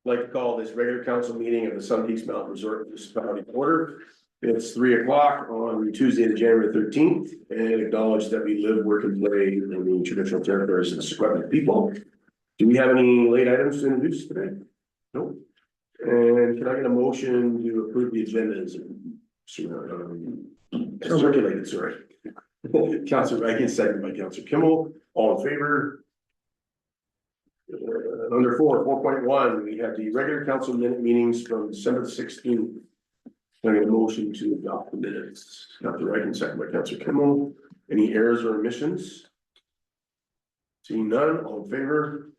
like to call this regular council meeting of the Sun Peaks Mountain Resort Municipality to order. It's 3 o'clock on Tuesday, January 13th, and acknowledge that we live, work, and play in the traditional territories of the Secwepemc people. Do we have any late items to introduce today? Nope. And can I get a motion to approve the agenda as circulated, sorry. Councilor Rankin, second by Councilor Kimmel, all in favor? Under 4.1, we have the regular council minute meetings from December 16th. Can I get a motion to adopt the minutes? Councilor Rankin, second by Councilor Kimmel. Any errors or omissions? Seeing none, all in favor?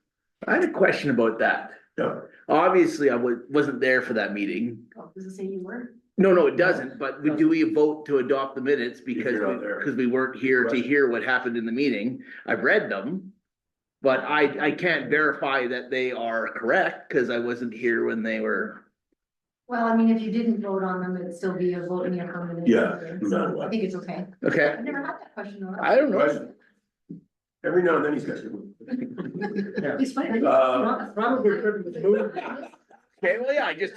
I had a question about that. Yeah. Obviously, I wasn't there for that meeting. Oh, does it say you were? No, it doesn't, but do we vote to adopt the minutes because you're not there. we weren't here to hear what happened in the meeting? I've read them. But I can't verify that they are correct because I wasn't here when they were. Well, I mean, if you didn't vote on them, it'd still be a vote in the affirmative. Yeah, no matter So what. I think it's okay. Okay, I've never had that question though. I don't know. Every now and then he's got to. It's fine. Probably couldn't move. Okay, well, yeah, I was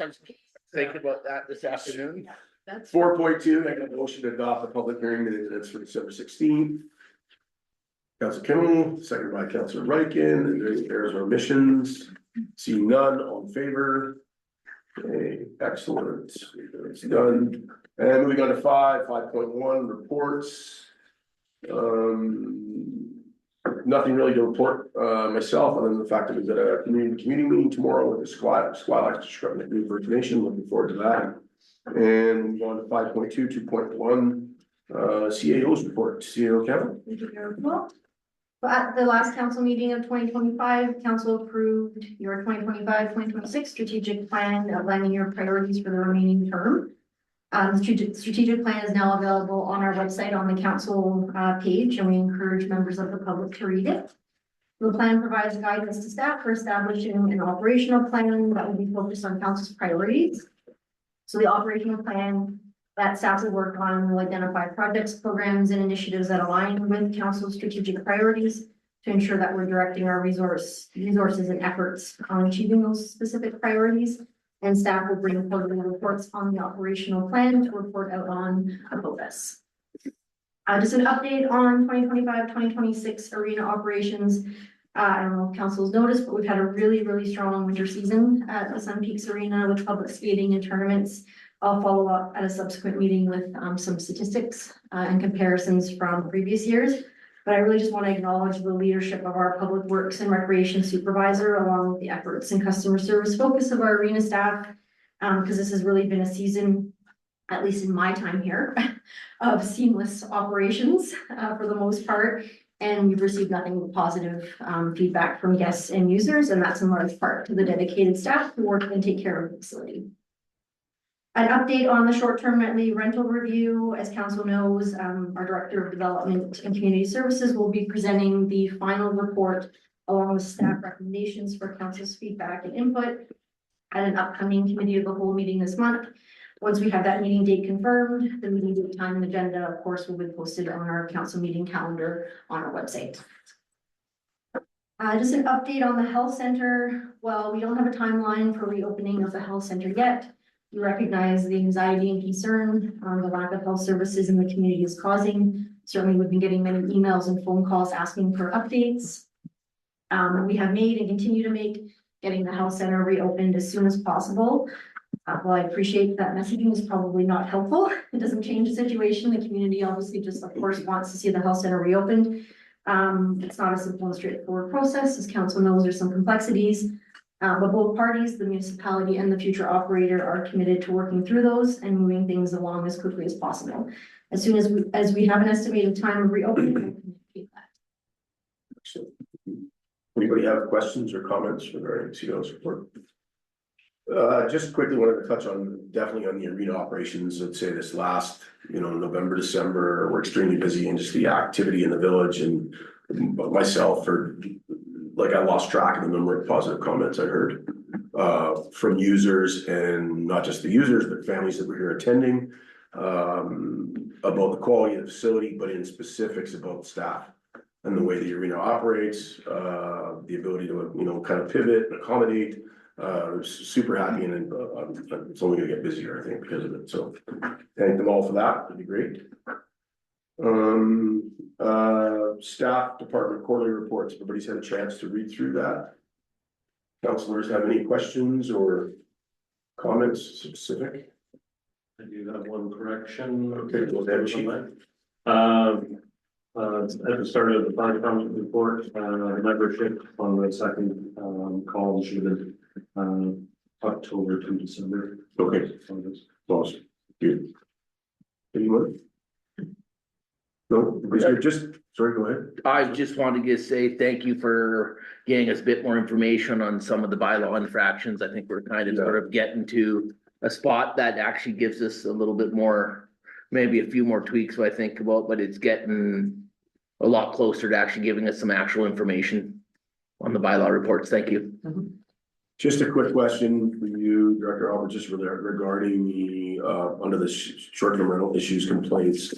thinking about that this afternoon. That's 4.2, make a motion to adopt the public hearing minutes for December 16th. Councilor Kimmel, second by Councilor Rankin, and there's errors or omissions. See none, all in favor? Okay, excellent. It's done. And moving on to 5.1, reports. Nothing really to report myself, other than the fact that we've got a community meeting tomorrow with the Squad Secwepemc New First Nation. Looking forward to that. And move on to 5.2, 2.1, CAO's report. CAO Kevin. Thank you very well. But at the last council meeting of 2025, council approved your 2025-2026 strategic plan outlining your priorities for the remaining term. The strategic plan is now available on our website on the council page, and we encourage members of the public to read it. The plan provides guidance to staff for establishing an operational plan that will be focused on council's priorities. So the operational plan that staff will work on will identify projects, programs, and initiatives that align with council's strategic priorities to ensure that we're directing our resources and efforts on achieving those specific priorities. And staff will bring quarterly reports on the operational plan to report out on about this. Just an update on 2025-2026 arena operations. I don't know if council's noticed, but we've had a really strong winter season at the Sun Peaks Arena with public skating and tournaments. I'll follow up at a subsequent meeting with some statistics and comparisons from previous years. But I really just want to acknowledge the leadership of our public works and recreation supervisor, along with the efforts and customer service focus of our arena staff. Because this has really been a season, at least in my time here, of seamless operations for the most part. And we've received nothing but positive feedback from guests and users, and that's in large part to the dedicated staff who work and take care of the facility. An update on the short-term rental review. As council knows, our Director of Development and Community Services will be presenting the final report along with staff recommendations for council's feedback and input at an upcoming committee of the whole meeting this month. Once we have that meeting date confirmed, the meeting date, time, and agenda, of course, will be posted on our council meeting calendar on our website. Just an update on the health center. Well, we don't have a timeline for reopening of the health center yet. We recognize the anxiety and concern the lack of health services in the community is causing. Certainly, we've been getting many emails and phone calls asking for updates. We have made and continue to make getting the health center reopened as soon as possible. While I appreciate that messaging is probably not helpful, it doesn't change the situation. The community obviously just, of course, wants to see the health center reopened. It's not a simple and straightforward process. As council knows, there's some complexities. But both parties, the municipality and the future operator, are committed to working through those and moving things along as quickly as possible. As soon as we have an estimated time of reopening, we'll communicate that. Anybody have questions or comments regarding CAO's report? Just quickly wanted to touch on definitely on the arena operations. I'd say this last, November, December, we're extremely busy, and just the activity in the village, and myself, I lost track of the number of positive comments I heard from users, and not just the users, but families that were here attending, about the quality of the facility, but in specifics about staff and the way the arena operates, the ability to, kind of pivot and accommodate. Super happy and it's only gonna get busier, I think, because of it, so thank them all for that, that'd be great. Staff department quarterly reports, everybody's had a chance to read through that. Councilors have any questions or comments specific? I do have one correction. Okay, go ahead, Chief. At the start of the fire department report, membership on the second, column should have been, October to December. Okay, awesome, good. Anyone? No, is there just, sorry, go ahead. I just wanted to say thank you for getting us a bit more information on some of the bylaw infractions. I think we're kind of sort of getting to a spot that actually gives us a little bit more, maybe a few more tweaks I think about, but it's getting a lot closer to actually giving us some actual information on the bylaw reports. Thank you. Just a quick question for you, Director Albert, just regarding the, under the short-term rental issues complaints.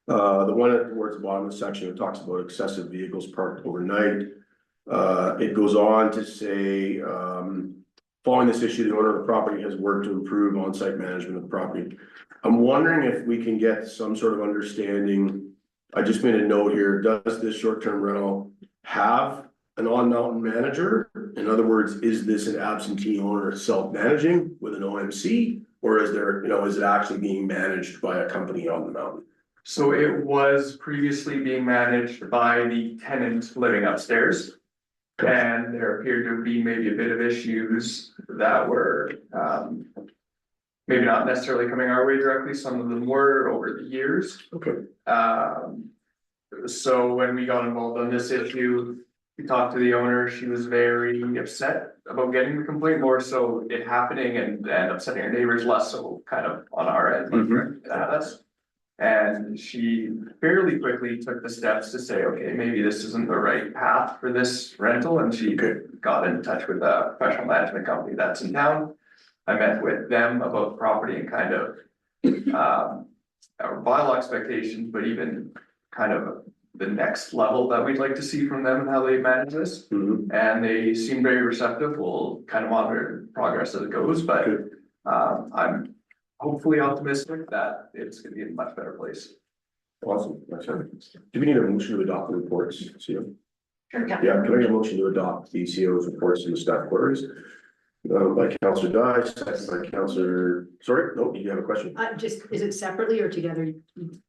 The one towards the bottom of the section, it talks about excessive vehicles parked overnight. It goes on to say, following this issue, the owner of the property has worked to improve on-site management of the property. I'm wondering if we can get some sort of understanding. I just made a note here, does this short-term rental have an on-mountain manager? In other words, is this an absentee owner self-managing with an OMC? Or is there, is it actually being managed by a company on the mountain? So it was previously being managed by the tenant living upstairs. And there appeared to be maybe a bit of issues that were, maybe not necessarily coming our way directly, some of them were over the years. Okay. So when we got involved on this issue, we talked to the owner, she was very upset about getting the complaint, more so it happening and upsetting her neighbors, less so kind of on our end. And she fairly quickly took the steps to say, okay, maybe this isn't the right path for this rental, and she got in touch with a professional management company that's in town. I met with them about the property and kind of our bylaw expectations, but even kind of the next level that we'd like to see from them and how they manage this. And they seem very receptive. We'll kind of monitor progress as it goes, but I'm hopefully optimistic that it's gonna be in a much better place. Awesome. Do we need a motion to adopt the reports? Sure, Yeah, can I get a motion to adopt the CO's reports in the staff quarters? By Councillor Dye, second by Councillor, sorry, no, you have a question? Just, is it separately or together?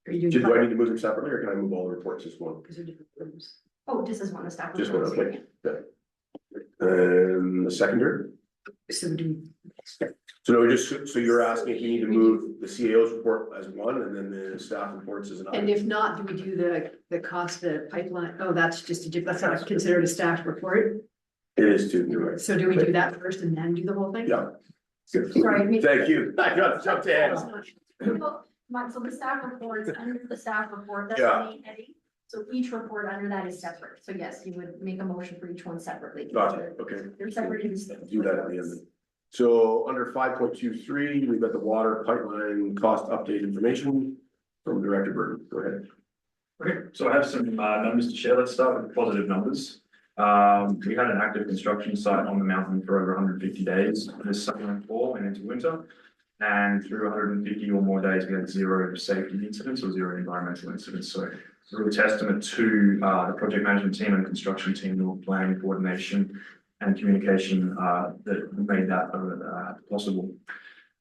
Are you Do doing? I need to move them separately or can I move all the reports as one? Because they're different rooms. Oh, just as one of staff. Just one, reports. okay. Yeah. And the seconder? So do So no, just, so you're asking if you need to move the CAO's report as one and then the staff reports as another? and if not, do we do the cost, the pipeline? Oh, that's just that's not considered a staff report. It is too, you're right. So do we do that first and then do the whole thing? Yeah. Good. Sorry. Thank you. I got jumped ahead. Mike, so the staff reports under the staff report, that's Yeah. the main heading. So each report under that is separate. So yes, you would make a motion for each one separately. Gotcha, okay. They're separate in distinct. Do that at the end. So under 5.23, we've got the water pipeline cost update information from Director Burton. Go ahead. Okay, so I have some numbers to share. Let's start with positive numbers. We had an active construction site on the mountain for over 150 days this summer and fall and into winter. And through 150 or more days, we had 0 safety incidents or 0 environmental incidents. So it's a real testament to the project management team and construction team, the planning, coordination and communication that made that possible.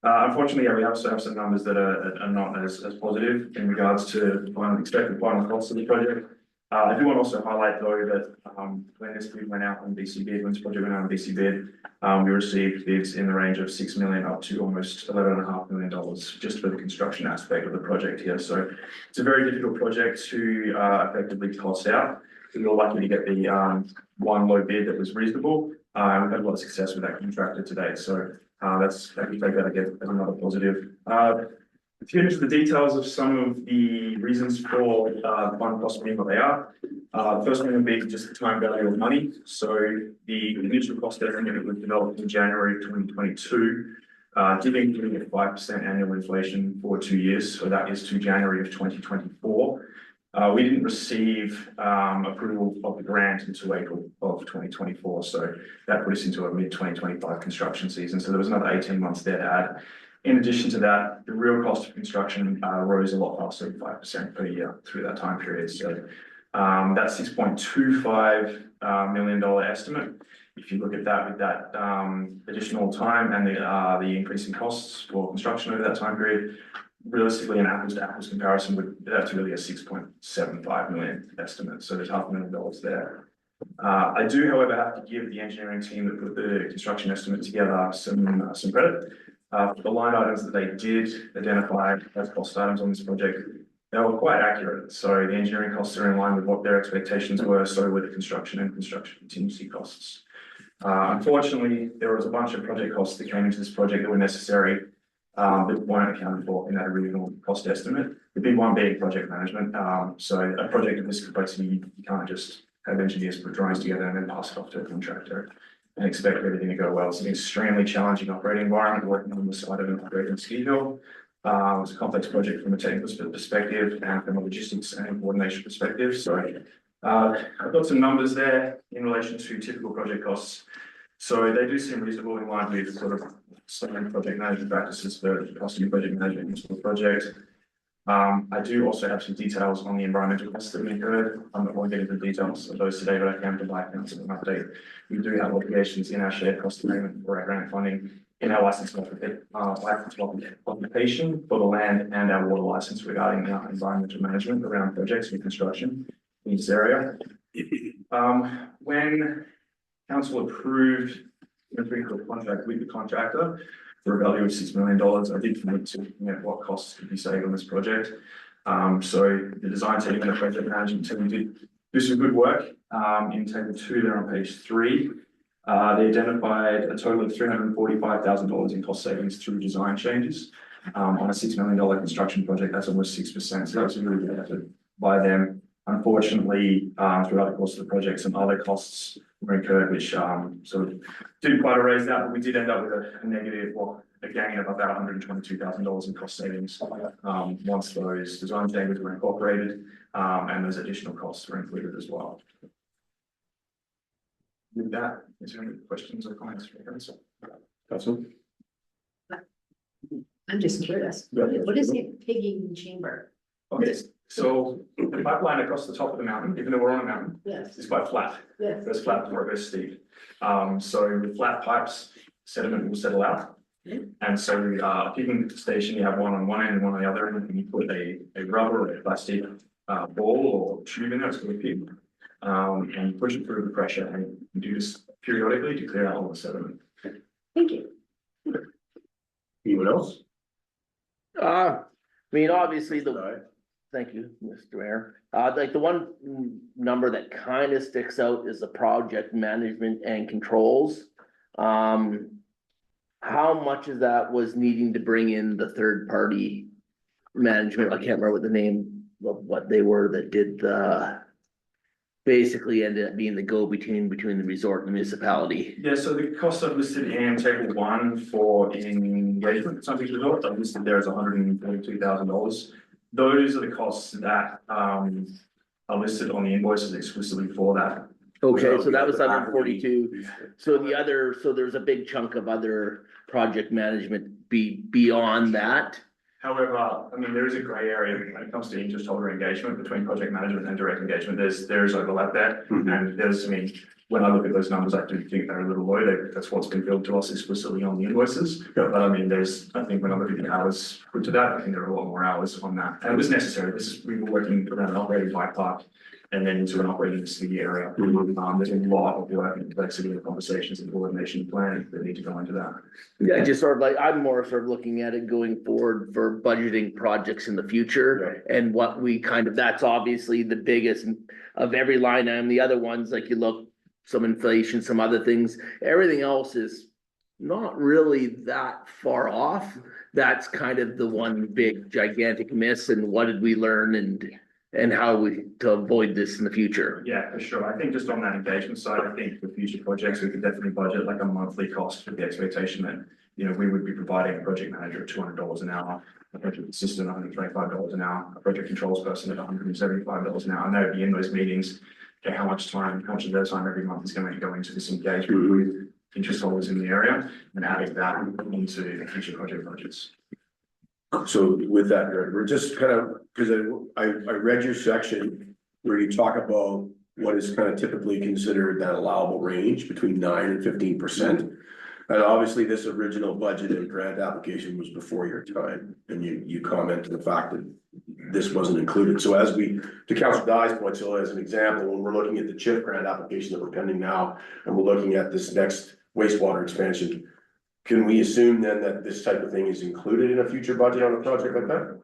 Unfortunately, we also have some numbers that are not as positive in regards to expected final costs of the project. I do want to also highlight though that when this bid went out on BC bid, when this project went out on BC bid, we received bids in the range of 6 million up to almost $11.5 million just for the construction aspect of the project here. So it's a very difficult project to effectively cost out. We were lucky to get the one low bid that was reasonable. We've had a lot of success with that contractor today. So we take that again as another positive. If you get into the details of some of the reasons for the final cost being what they are, the first one would be just the time value of money. So the initial cost estimate was developed in January of 2022, did include a 5% annual inflation for 2 years. So that is to January of 2024. We didn't receive approval of the grant until April of 2024, so that put us into a mid-2025 construction season, so there was another 18 months there to add. In addition to that, the real cost of construction rose a lot faster, 5% per year through that time period, so that $6.25 million estimate. If you look at that with that additional time and the increase in costs for construction over that time period, realistically, an apples to apples comparison that's really a $6.75 million estimate. So there's $500,000 there. I do, however, have to give the engineering team that put the construction estimate together some credit. The line items that they did identify as cost items on this project, they were quite accurate. So the engineering costs are in line with what their expectations were. So were the construction and construction contingency costs. Unfortunately, there was a bunch of project costs that came into this project that were necessary, that weren't accounted for in that original cost estimate. The big one being project management. So a project of this complexity, you can't just have engineers put drawings together and then pass it off to a contractor and expect everything to go well. It's an extremely challenging operating environment working on the side of an operating ski hill. It was a complex project from a technical perspective and from a logistics and coordination perspective. So I've got some numbers there in relation to typical project costs. So they do seem reasonable in line with sort of some project management practices for custom project management into the project. I do also have some details on the environmental costs that we incurred. I'm not going to get into the details of those today, but I can provide council an update. We do have obligations in our shared cost agreement for our grant funding in our license occupation for the land and our water license regarding our environmental management around projects and construction in this area. When council approved the contract with the contractor for a value of $6 million, I did commit to looking at what costs could be saved on this project. So the design team and the project management team did do some good work. In table 2 there on page 3, they identified a total of $345,000 in cost savings through design changes. On a $6 million construction project, that's almost 6%. So that's a really good effort by them. Unfortunately, throughout the course of the project, some other costs were incurred, which sort of didn't quite erase that, but we did end up with a negative, well, a gain of about $122,000 in cost savings once those design changes were incorporated and those additional costs were included as well. With that, is there any questions or comments from council? Council? I'm just curious. Yeah. What is the pigging chamber? Okay, so the pipeline across the top of the mountain, even though we're on a mountain, Yes, is quite flat. yes. It's flat before it goes steep. So with flat pipes, sediment will settle out. And so a pigging station, you have one on one end and one on the other end, and you put a rubber or a plastic ball or tube in there, it's called a pig. And push it through the pressure, and you do this periodically to clear out all the sediment. Thank you. Anyone else? I mean, obviously Aye. thank you, Mr. Mayor. Like the one number that kind of sticks out is the project management and controls. How much of that was needing to bring in the third party management? I can't remember what the name of what they were that did basically ended up being the go-between between the resort and the municipality. Yeah, so the costs are listed in table 1 for engagement, something resort, are listed there as $142,000. Those are the costs that are listed on the invoices exclusively for that. Okay, so that was 142. So there's a big chunk of other project management beyond that. However, I mean, there is a gray area when it comes to interest holder engagement between project management and direct engagement. There's overlap there. And there's, I mean, when I look at those numbers, I do think they're a little low. That's what's been billed to us explicitly on the invoices. But I mean, I think when I look at the hours put to that, I think there are a lot more hours on that. And it was necessary. We were working around an operating bike park and then into an operating city area. There's a lot of work and complexity of conversations and coordination and planning that need to go into that. Yeah, just sort of like, I'm more sort of looking at it going forward for budgeting projects in the future. And what we kind of, that's obviously the biggest of every line item. The other ones, like you look, some inflation, some other things, everything else is not really that far off. That's kind of the one big gigantic miss, and what did we learn and how we to avoid this in the future. Yeah, for sure. I think just on that engagement side, I think for future projects, we could definitely budget like a monthly cost with the expectation that you know, we would be providing a project manager at $200 an hour, a project assistant $125 an hour, a project controls person at $175 an hour, and they would be in those meetings. Okay, how much of their time every month is going to go into this engagement with interest holders in the area, and adding that into the future project budgets. So with that, Greg, we're just kind of, because I read your section where you talk about what is kind of typically considered that allowable range between 9% and 15%. And obviously, this original budget and grant application was before your time, and you commented the fact that this wasn't included. So as we, to Councilor Dye's point, so as an example, when we're looking at the CHIP grant application that we're pending now, and we're looking at this next wastewater expansion, can we assume then that this type of thing is included in a future budget on a project like that?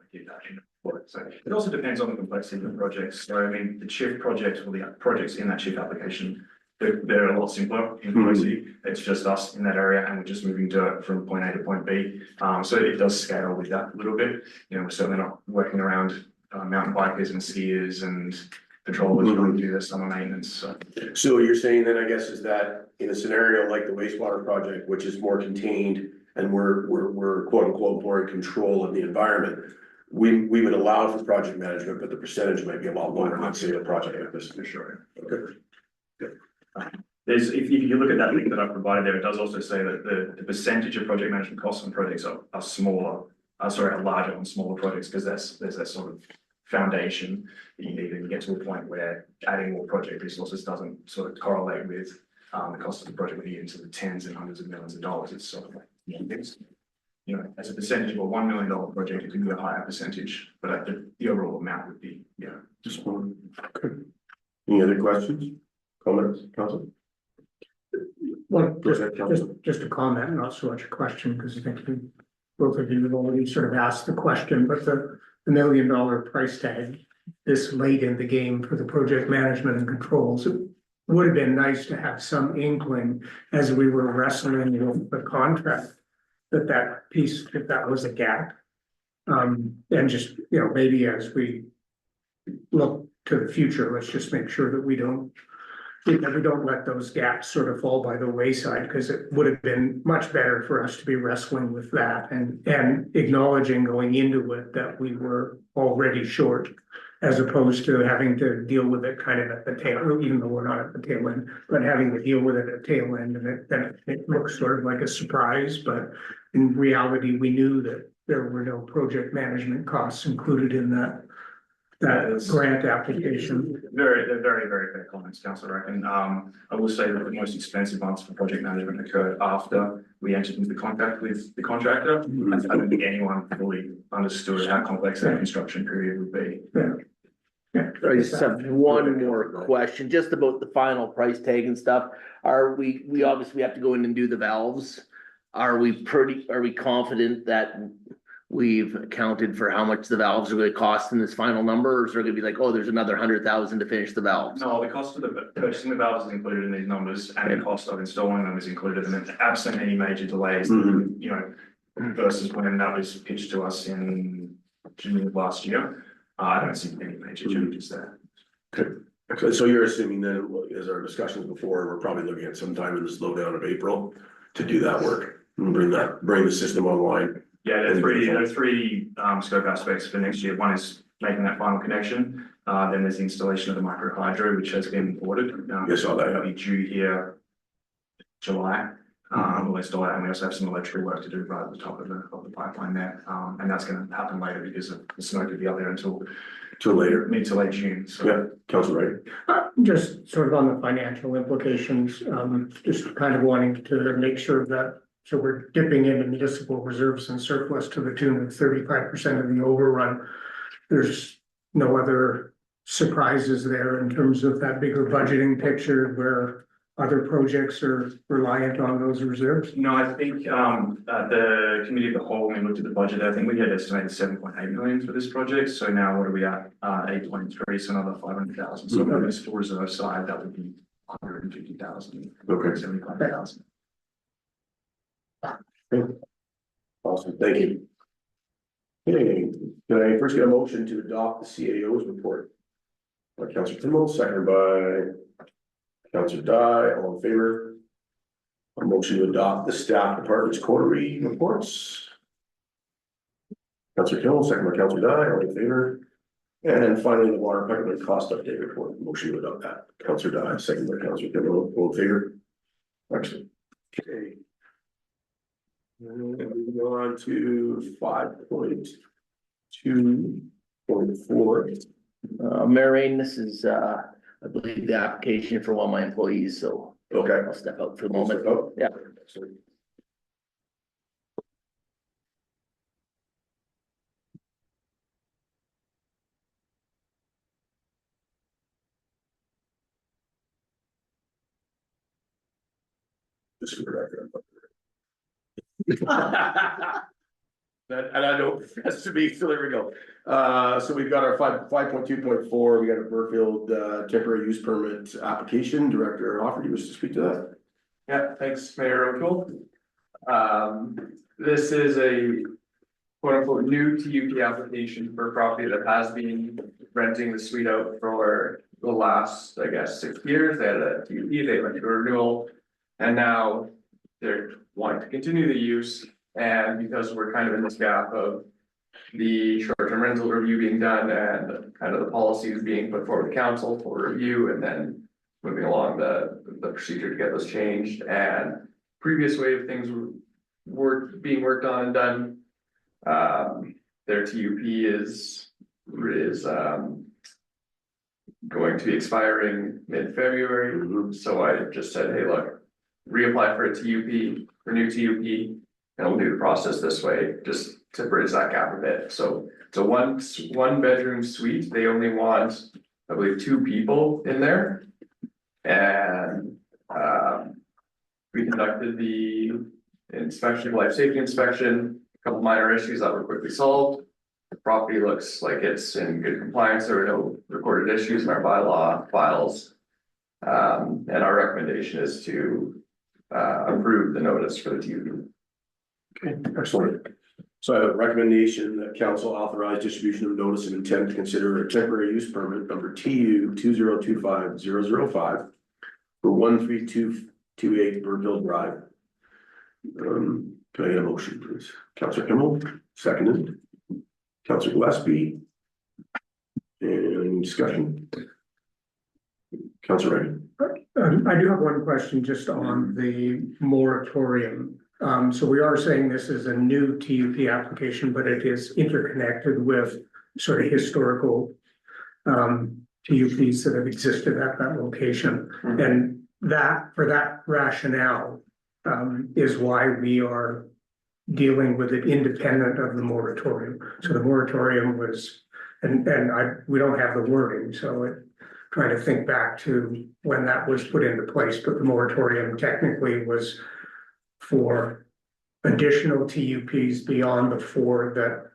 So it also depends on the complexity of the projects. So I mean, the CHIF project or the projects in that CHIF application, they're a lot simpler in complexity. It's just us in that area and we're just moving dirt from point A to point B. So it does scale with that a little bit. You know, we're certainly not working around mountain bikers and skiers and patrollers trying to do their summer maintenance. So you're saying then, I guess, is that in a scenario like the wastewater project, which is more contained and we're quote unquote more in control of the environment, we would allow for project management, but the percentage might be a lot lower than say a project like this. For sure. Okay. There's, if you look at that link that I've provided there, it does also say that the percentage of project management costs on projects are smaller, are larger on smaller projects, because there's that sort of foundation that you need, and you get to a point where adding more project resources doesn't sort of correlate with the cost of the project when you get into the tens and hundreds of millions of dollars. It's sort of like, you know, as a percentage of a $1 million project, it could be a higher percentage, but the overall amount would be, Just one. Okay. Any other questions, comments, Council? Well, Go ahead, Council. just a comment, not so much a question, because I think both of you have already sort of asked the question, but the $1 million price tag this late in the game for the project management and controls, it would have been nice to have some inkling as we were wrestling with the contract, that piece, if that was a gap. And just, you know, maybe as we look to the future, let's just make sure that we don't let those gaps sort of fall by the wayside, because it would have been much better for us to be wrestling with that and acknowledging going into it that we were already short, as opposed to having to deal with it kind of at the tail, even though we're not at the tail end, but having to deal with it at the tail end, and then it looks sort of like a surprise, but in reality, we knew that there were no project management costs included in that grant application. they're very fair comments, Councillor. I will say that the most expensive months for project management occurred after we entered into the contract with the contractor. I don't think anyone fully understood how complex that construction period would be. I just have one more question, just about the final price tag and stuff. We obviously have to go in and do the valves. Are we confident that we've accounted for how much the valves are going to cost in this final number, or is there going to be like, oh, there's another 100,000 to finish the valves? No, the cost of the purchasing the valves is included in these numbers, and the cost of installing them is included, and it's absent any major delays, you know, versus when that was pitched to us in June of last year. I don't see any major changes there. Okay, so you're assuming then, as our discussions before, we're probably looking at sometime in the slowdown of April to do that work and bring the system online. Yeah, there are three scope aspects for next year. One is making that final connection. Then there's the installation of the micro hydro, which has been ordered. I saw that. It'll be due here July. We'll install it, and we also have some electrical work to do right at the top of the pipeline there. And that's going to happen later because of the smoke will be up there until later, mid to late June. So yeah, Councillor Wright. Just sort of on the financial implications, just kind of wanting to make sure that, so we're dipping into municipal reserves and surplus to the tune of 35% of the overrun. There's no other surprises there in terms of that bigger budgeting picture where other projects are reliant on those reserves? no, I think the committee of the whole, when we looked at the budget, I think we had estimated 7.8 million for this project. So now what are we at? 8.3, so another 500,000. So on the municipal reserve side, that would be 150,000. Okay. 75,000. Awesome, thank you. Okay, can I first get a motion to adopt the CAO's report? By Councillor Timmel, seconded by Councillor Dye, all in favor? A motion to adopt the staff department's quarterly reports. Councillor Kimball, second by Councillor Dye, all in favor? And then finally, the water pipeline cost update report, motion to adopt that. Councillor Dye, second by Councillor Kimball, all in favor? Excellent. Okay. And we go on to 5.2.4. Mayor Rain, this is, I believe the application for one of my employees, so Okay. I'll step out for the moment. Oh, Yeah. excellent. Just for the record. And I don't, that's to be, so there we go. So we've got our 5.2.4, we got a Burfield, temporary use permit application. Director Offer, you wish to speak to that? Yeah, thanks, Mayor O'Toole. This is a quote unquote new TUP application for a property that has been renting the suite out for the last, I guess, 6 years. They had a TUP, they went to a renewal, and now they're wanting to continue the use. And because we're kind of in this gap of the short-term rental review being done and kind of the policies being put forward to council for review, and then moving along the procedure to get those changed, and previous way of things were being worked on and done. Their TUP is going to be expiring mid-February, so I just said, hey, look, reapply for a TUP, for new TUP, and we'll do the process this way, just to bridge that gap a bit. So it's a one bedroom suite. They only want, I believe, 2 people in there. And we conducted the inspection, life safety inspection, a couple minor issues that were quickly solved. The property looks like it's in good compliance. There were no recorded issues in our bylaw files. And our recommendation is to approve the notice for the TUP. Okay, excellent. So I have a recommendation that council authorize distribution of notice of intent to consider a temporary use permit number TU 2025005 for 13228 Burfield Drive. Can I get a motion, please? Councillor Kimball, seconded. Councillor Gillespie. And discussion. Councillor Reagan. I do have one question just on the moratorium. So we are saying this is a new TUP application, but it is interconnected with sort of historical TUPs that have existed at that location. And that, for that rationale, is why we are dealing with it independent of the moratorium. So the moratorium was, we don't have the wording, so trying to think back to when that was put into place, but the moratorium technically was for additional TUPs beyond the 4 that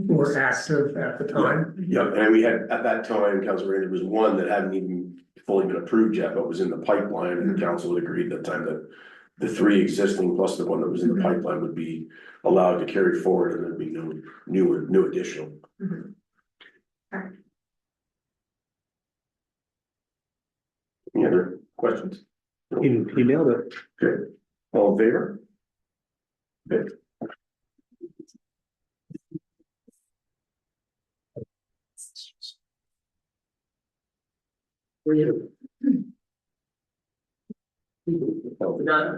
were active at the time. Yeah, and we had, at that time, Councillor Reagan, there was one that hadn't even fully been approved yet, but was in the pipeline, and the council had agreed at that time that the 3 existing plus the one that was in the pipeline would be allowed to carry forward, and there'd be no new additional. Any other questions? You nailed it. Okay, all in favor? Okay.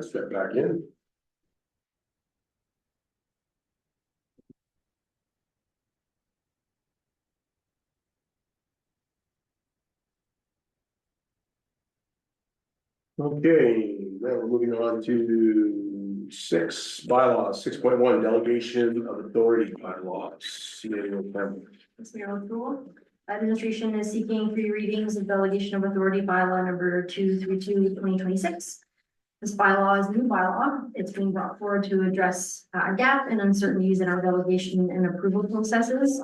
Step back in. Okay, now we're moving on to 6 bylaws, 6.1 delegation of authority bylaws. Ms. Mayor O'Toole, administration is seeking 3 readings of delegation of authority bylaw number 232/2026. This bylaw is a new bylaw. It's being brought forward to address a gap and uncertainties in our delegation and approval processes.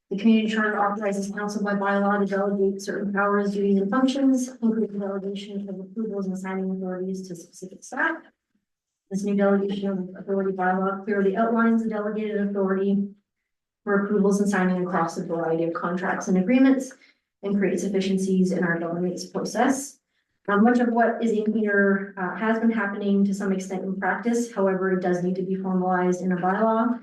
The community charter authorizes council by bylaw to delegate certain powers, duties, and functions, including delegation of approvals and signing authorities to specific staff. This new delegation of authority bylaw clearly outlines the delegated authority for approvals and signing across a variety of contracts and agreements, and creates efficiencies in our governance process. Much of what is in here has been happening to some extent in practice, however, it does need to be formalized in a bylaw.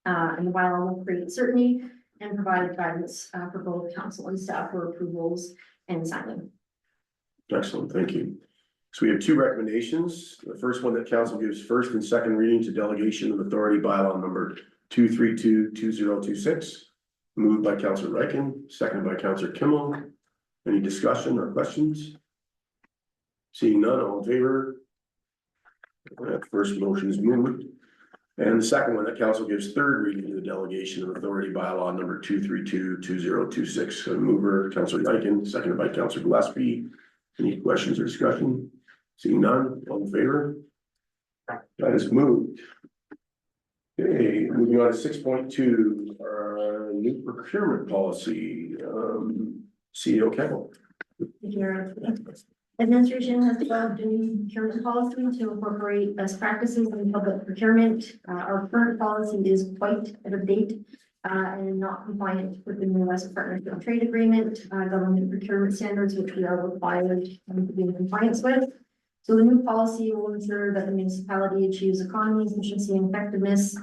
And the bylaw will create certainty and provide guidance for both council and staff for approvals and signing. Excellent, thank you. So we have two recommendations. The first one that council gives first and second reading to delegation of authority bylaw number 232-2026. Moved by Councillor Ryken, seconded by Councillor Kimmel. Any discussion or questions? Seeing none, all in favor? That first motion is moved. And the second one that council gives third reading to the delegation of authority bylaw number 232-2026. Mover, Councillor Ryken, seconded by Councillor Gillespie. Any questions or discussion? Seeing none, all in favor? That is moved. Okay, moving on to 6.2, our new procurement policy, CEO Campbell. Administration has developed a new procurement policy to incorporate best practices in public procurement. Our current policy is quite out of date and not compliant with the new West Partnership and Trade Agreement, government procurement standards, which we are required to be in compliance with. So the new policy will ensure that the municipality achieves economies, efficiency, and effectiveness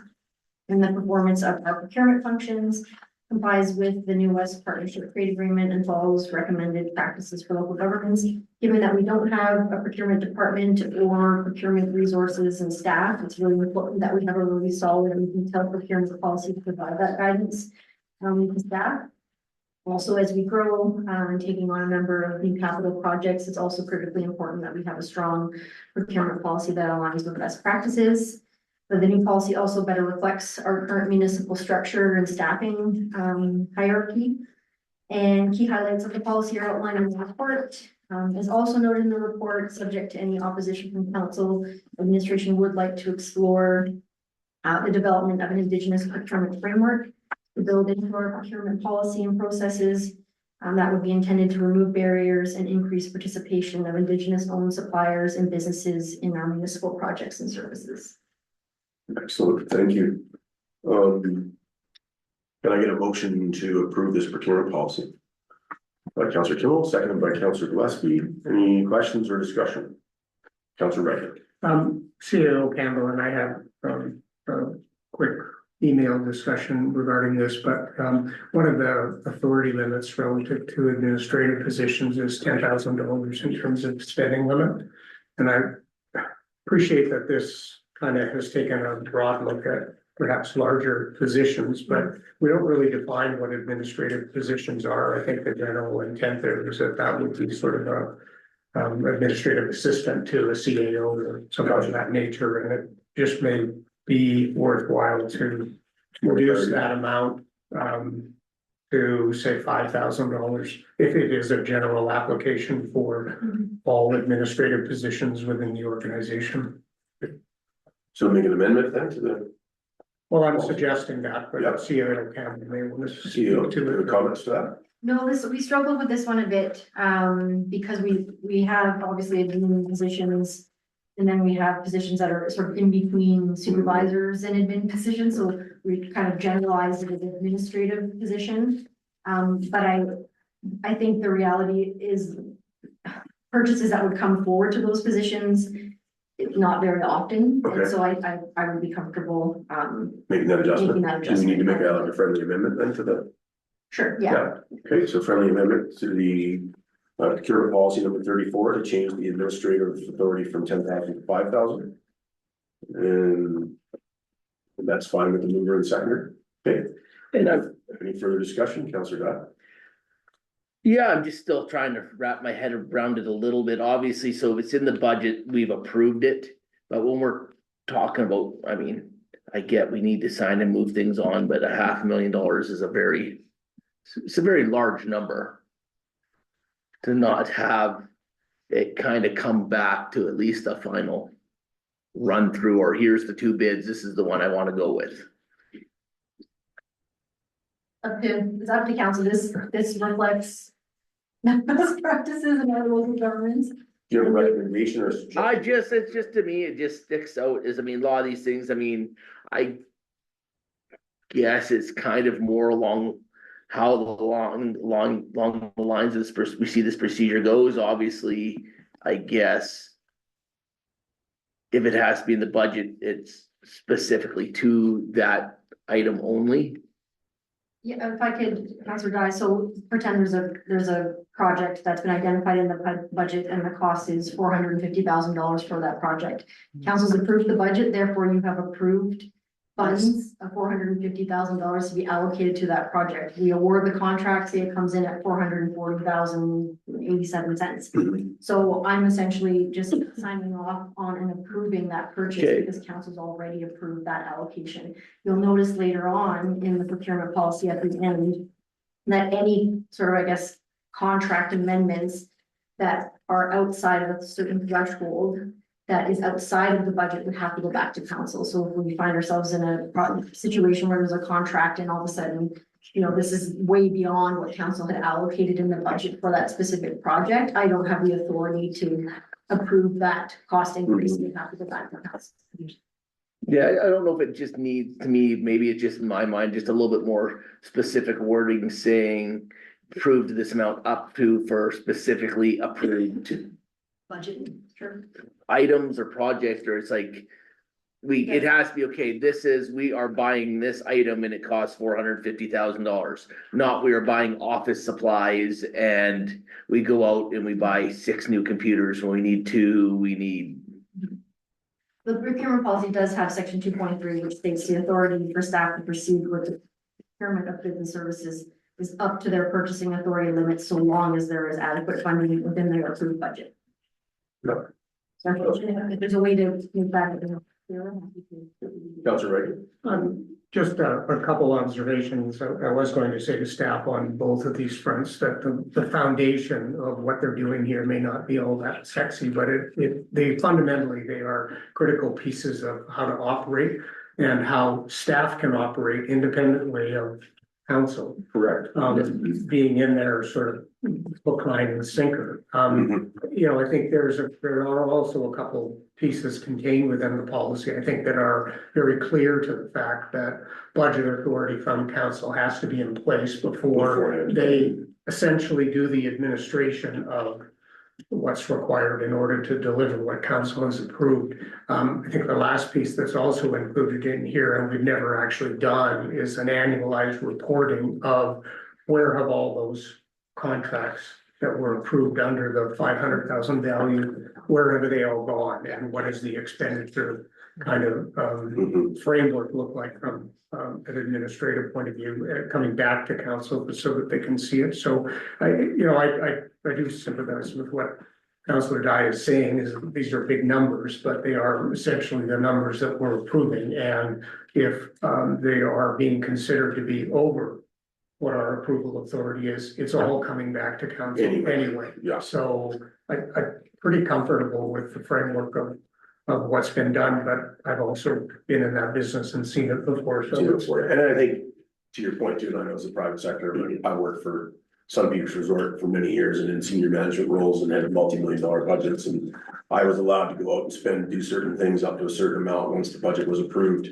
in the performance of our procurement functions, complies with the new West Partnership Trade Agreement, and follows recommended practices for local governments. Given that we don't have a procurement department or procurement resources and staff, it's really important that we have a really solid and detailed procurement policy to provide that guidance to staff. Also, as we grow and taking on a number of new capital projects, it's also critically important that we have a strong procurement policy that aligns with best practices. But the new policy also better reflects our current municipal structure and staffing hierarchy. And key highlights of the policy are outlined in the report. As also noted in the report, subject to any opposition from council, administration would like to explore the development of an Indigenous procurement framework to build into our procurement policy and processes. That would be intended to remove barriers and increase participation of Indigenous owned suppliers and businesses in our municipal projects and services. Excellent, thank you. Can I get a motion to approve this procurement policy? By Councillor Kimmel, seconded by Councillor Gillespie. Any questions or discussion? Councillor Ryken. CEO Campbell and I have a quick email discussion regarding this, but one of the authority limits relative to administrative positions is $10,000 in terms of spending limit. And I appreciate that this kind of has taken a broad look at perhaps larger positions, but we don't really define what administrative positions are. I think the general intent there is that that would be sort of a administrative assistant to a CAO or something of that nature, and it just may be worthwhile to reduce that amount to say $5,000 if it is a general application for all administrative positions within the organization. So make an amendment then to the Well, I'm suggesting that, but Yeah. CEO Campbell may want to CEO, speak to any it. comments to that? No, we struggled with this one a bit, because we have obviously admin positions. And then we have positions that are sort of in between supervisors and admin positions, so we kind of generalized it as an administrative position. But I think the reality is purchases that would come forward to those positions, not very often, Okay. and so I would be comfortable, Making that adjustment? Making that Do we need to make adjustment. a friendly amendment then to the? sure, yeah. Okay, so friendly amendment to the procurement policy number 34 to change the administrative authority from 10,000 to 5,000. And that's fine with the mover and seconder. Okay, And any further discussion, Councillor Dodd? yeah, I'm just still trying to wrap my head around it a little bit, obviously, so if it's in the budget, we've approved it. But when we're talking about, I mean, I get we need to sign and move things on, but $500,000 is it's a very large number. To not have it kind of come back to at least a final run through, or here's the two bids, this is the one I want to go with. It's up to council, this reflects best practices in our local governments. Do you have a recommendation or a suggestion? It's just to me, it just sticks out as, I mean, a lot of these things, I mean, I guess it's kind of more along how along the lines of this, we see this procedure goes. Obviously, I guess. If it has to be in the budget, it's specifically to that item only. Yeah, if I could, Councilor Guy, so pretend there's a project that's been identified in the budget and the cost is $450,000 for that project. Council's approved the budget, therefore you have approved funds of $450,000 to be allocated to that project. We award the contract, say it comes in at $440,087. So I'm essentially just signing off on and approving that purchase Okay. because council's already approved that allocation. You'll notice later on in the procurement policy at the end that any sort of, I guess, contract amendments that are outside of a certain threshold that is outside of the budget would have to go back to council. So if we find ourselves in a situation where there's a contract and all of a sudden, this is way beyond what council had allocated in the budget for that specific project, I don't have the authority to approve that cost increase. We have to go back to council. Yeah, I don't know if it just needs, to me, maybe it's just in my mind, just a little bit more specific wording saying. Approved this amount up to for specifically approved Budget, sure. items or projects, or it's like. It has to be, okay, we are buying this item and it costs $450,000. Not we are buying office supplies and we go out and we buy 6 new computers when we need 2, The procurement policy does have section 2.3, which states the authority for staff to proceed with the procurement of goods and services is up to their purchasing authority limits, so long as there is adequate funding within their approved budget. No. So if there's a way to move back. Councilor Reagan? Just a couple observations. I was going to say to staff on both of these fronts that the foundation of what they're doing here may not be all that sexy, but they fundamentally, they are critical pieces of how to operate and how staff can operate independently of council. Correct. Being in there sort of hook, line and sinker. I think there are also a couple pieces contained within the policy, I think, that are very clear to the fact that budget authority from council has to be in place before Beforehand. they essentially do the administration of what's required in order to deliver what council has approved. I think the last piece that's also included in here, and we've never actually done, is an annualized reporting of where have all those contracts that were approved under the 500,000 value, where have they all gone, and what is the expenditure kind of framework look like from an administrative point of view, coming back to council so that they can see it. So I do sympathize with what Councilor Dye is saying, is these are big numbers, but they are essentially the numbers that we're approving. And if they are being considered to be over what our approval authority is, it's all coming back to council anyway. Yeah. So I'm pretty comfortable with the framework of what's been done, but I've also been in that business and seen it before. So And I think, to your point too, and I know it's the private sector, but I worked for Sun Beach Resort for many years and in senior management roles and had multi-million-dollar budgets, and I was allowed to go out and do certain things up to a certain amount once the budget was approved.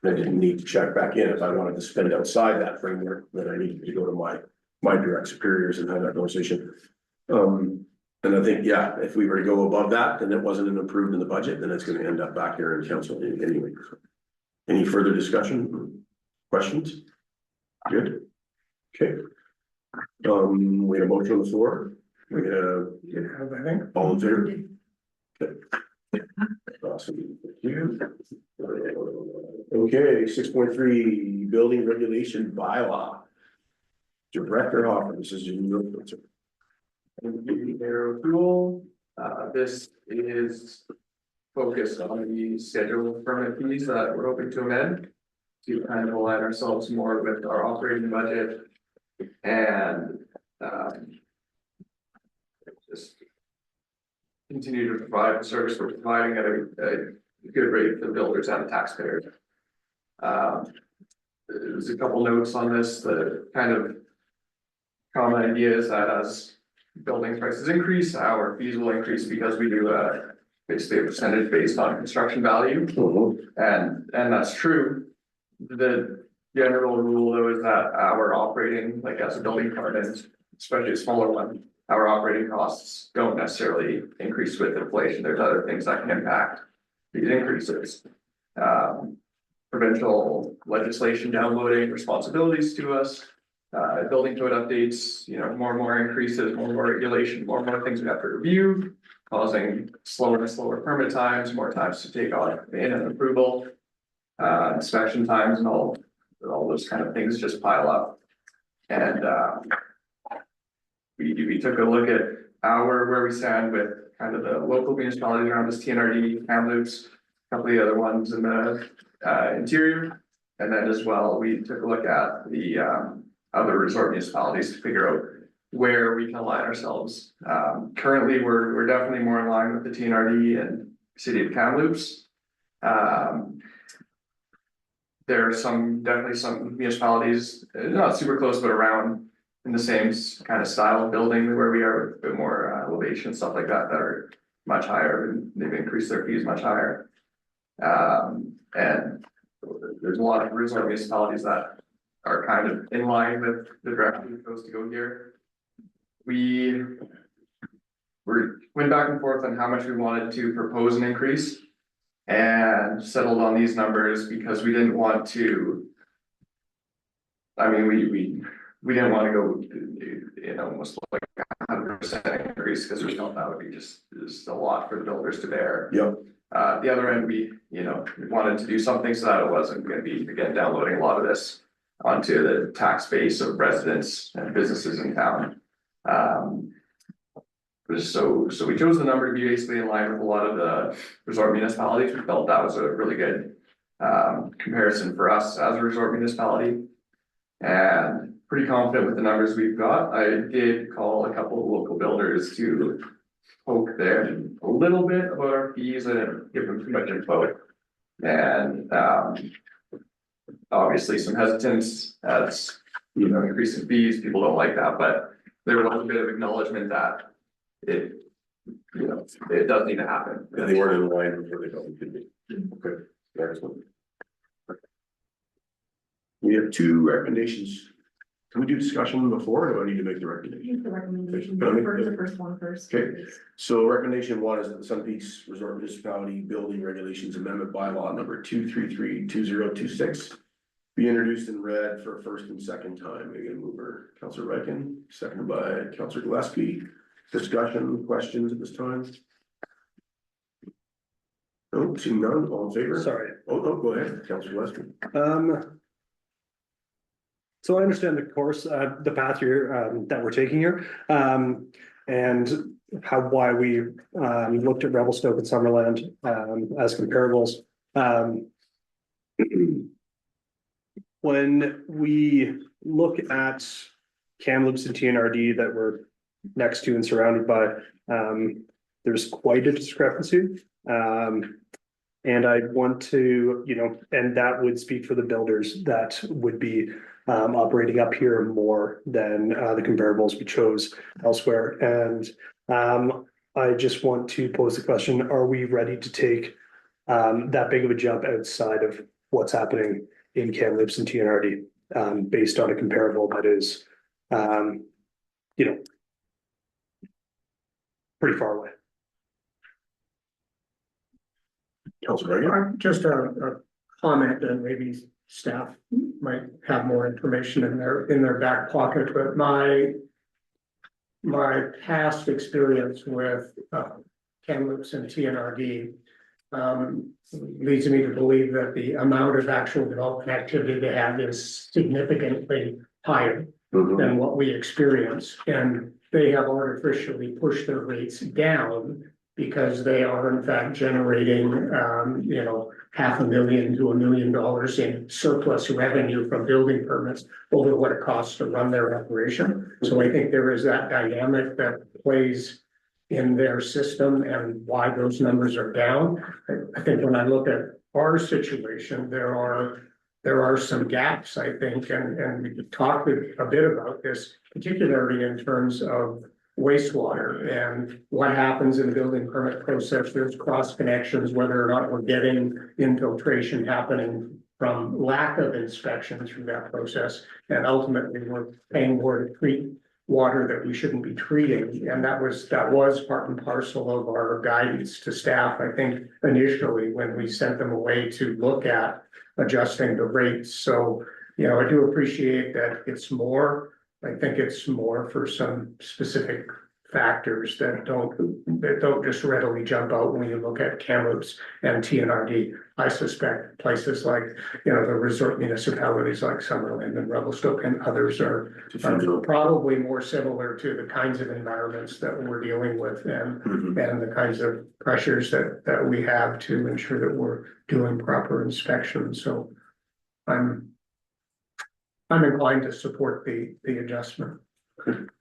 And I didn't need to check back in. If I wanted to spend outside that framework, then I needed to go to my direct superiors and have that conversation. And I think, yeah, if we were to go above that, and it wasn't approved in the budget, then it's gonna end up back here in council anyway. Any further discussion, questions? Good. Okay. We have a motion on the floor. We have, I think. all in favor? Okay. Awesome. Thank you. Okay, 6.3, building regulation bylaw. Director Hopper, this is your. Their approval, this is focused on the schedule of permit fees that we're hoping to amend. To kind of align ourselves more with our operating budget and, just continue to provide the service we're providing at a good rate for the builders and the taxpayers. There's a couple notes on this, the kind of common idea is that as building prices increase, our fees will increase because we do basically a percentage based on construction value. And that's true. The general rule though is that our operating, like as a building department, especially a smaller one, our operating costs don't necessarily increase with inflation. There's other things that can impact these increases. Provincial legislation downloading responsibilities to us, building code updates, more and more increases, more and more regulation, more and more things we have to review, causing slower and slower permit times, more times to take on in an approval, inspection times and all those kind of things just pile up. And, we took a look at where we stand with kind of the local municipalities around this, TNRD, Kamloops, a couple of the other ones in the interior. And then as well, we took a look at the other resort municipalities to figure out where we can align ourselves. Currently, we're definitely more in line with the TNRD and city of Kamloops. There are definitely some municipalities, not super close, but around in the same kind of style of building where we are, with a bit more elevation, stuff like that are much higher, and they've increased their fees much higher. And there's a lot of resort municipalities that are kind of in line with the direction we're supposed to go here. We went back and forth on how much we wanted to propose an increase and settled on these numbers because we didn't want to. I mean, we didn't want to go, almost like 100% increase because we felt that would be just a lot for the builders to bear. Yep. The other end, we wanted to do something so that it wasn't going to be, again, downloading a lot of this onto the tax base of residents and businesses in town. So we chose the number to be basically in line with a lot of the resort municipalities. We felt that was a really good comparison for us as a resort municipality, and pretty confident with the numbers we've got. I did call a couple of local builders to poke them a little bit about our fees. I didn't give them too much info, and obviously some hesitance as increasing fees. People don't like that, but there was a bit of acknowledgement that it does need to happen. And they weren't in line before they felt we could be. Okay, excellent. We have two recommendations. Can we do discussion before, or do I need to make the recommendation? Use the recommendation, Can I make first, the- the first one first. Okay. So recommendation one is that the Sun Peaks Resort Municipality Building Regulations Amendment Bylaw number 2332026 be introduced and read for a first and second time. Again, mover Councillor Ryken, seconded by Councillor Gillespie. Discussion, questions at this time? No, seeing none, all in favor? Sorry. Oh, no, go ahead, Councillor Gillespie. So I understand the course, the path here, that we're taking here, and why we, looked at Revelstoke and Summerland, as comparables. When we look at Kamloops and TNRD that we're next to and surrounded by, there's quite a discrepancy. And I'd want to, and that would speak for the builders that would be operating up here more than the comparables we chose elsewhere. And I just want to pose the question, are we ready to take that big of a jump outside of what's happening in Kamloops and TNRD based on a comparable that is, pretty far away? Councillor Ryken. Just a comment, and maybe staff might have more information in their back pocket, but my past experience with Kamloops and TNRD leads me to believe that the amount of actual development activity they have is significantly higher than what we experience, and they have artificially pushed their rates down because they are in fact generating, $500,000 to $1 million in surplus revenue from building permits over what it costs to run their operation. So I think there is that dynamic that plays in their system and why those numbers are down. I think when I look at our situation, there are some gaps, I think, and we could talk a bit about this, particularly in terms of wastewater and what happens in the building permit process. There's cross connections, whether or not we're getting infiltration happening from lack of inspection through that process. And ultimately, we're paying more to treat water that we shouldn't be treating, and that was part and parcel of our guidance to staff, I think, initially, when we sent them away to look at adjusting the rates, so, you know, I do appreciate that it's more. I think it's more for some specific factors that don't just readily jump out when you look at Kamloops and TNRD. I suspect places like, you know, the resort municipalities like Summerlin and Revelstoke and others are probably more similar to the kinds of environments that we're dealing with and the kinds of pressures that we have to ensure that we're doing proper inspections. So I'm inclined to support the adjustment.